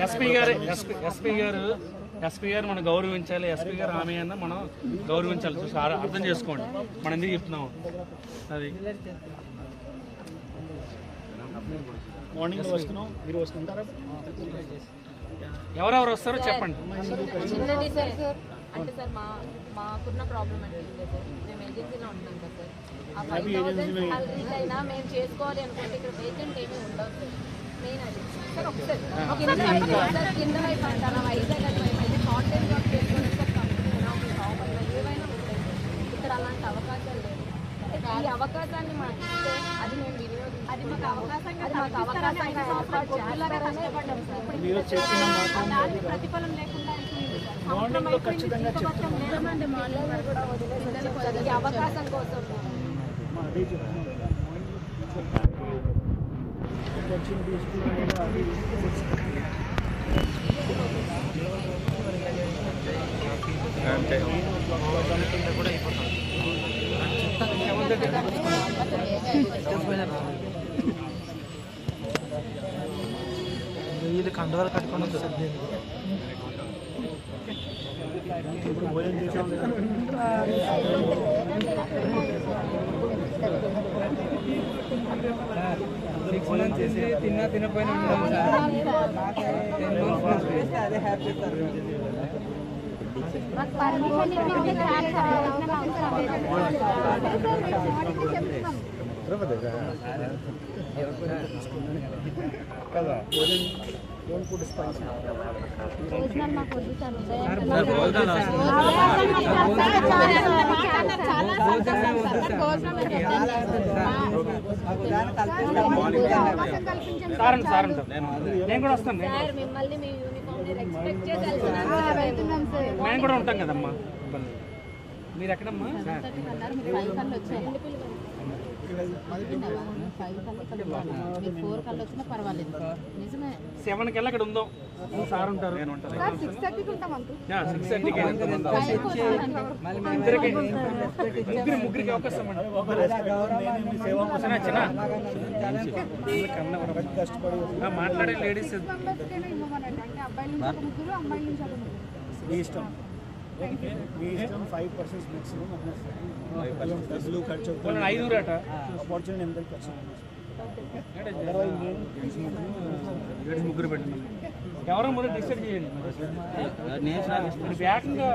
SP గారు మనం గౌరవించాలి. ఎస్పీ గారు ఆమె అన్న మనం గౌరవించాలి. చూసి అర్థం చేసుకోండి మనం ఎందుకు చెప్తున్నాము. అది మార్నింగ్ వస్తున్నాం, మీరు వస్తుంటారా? ఎవరెవరు వస్తారో చెప్పండి. అంటే సార్ మాకున్న ప్రాబ్లం అంటే సార్ మేము ఏజెన్సీలో ఉంటున్నాం కదా సార్. ఆ 5,000 సాలరీస్ అయినా మేము చేసుకోవాలి అనుకుంటే ఇక్కడ వేకెంట్ ఏమీ ఉండవు సార్. మెయిన్ అది సార్. ఒకసారి కింద వైపు అంటారా వైజాగ్ అటువైపు అయితే షార్ట్ టైం జాబ్ చేసుకోవాలి సార్. కంపెనీ ఏవైనా ఉంటాయి ఇక్కడ. అలాంటి అవకాశాలు లేవు. ఈ అవకాశాన్ని మాకు ఇస్తే అది మేము వినియోగించాలి. అది మాకు అవకాశంగా ప్రతిఫలం లేకుండా అవకాశం కోసం వీళ్ళు కండువాలు కట్టుకుని వస్తుంది. తిన్నా తినపోయినా అదే హ్యాపీ సార్. కదా don't put spice. భోజనాలు మాకు వద్దు సార్. నేను కూడా వస్తాను. మిమ్మల్ని మీ యూనిఫామ్ ఎక్స్పెక్ట్ చేసి వెళ్తున్నాం. మేము కూడా ఉంటాం కదమ్మా. మీరు ఎక్కడమ్మా? 7 కల్లా అక్కడ ఉందాం. సార్ ఉంటారు. 6:30కి ఉంటాం. 6:30కి ముగ్గురికి అవకాశం మాట్లాడే లేడీస్ మీ ఇష్టం 5% maximum డబ్బులు ఖర్చు అవుతుంది. 5 అట ఆపర్చునిటీ ఎంత ఖర్చు ముగ్గురు పెట్టండి. ఎవరో మొదలు డిసైడ్ చేయండి. బ్యాక్గా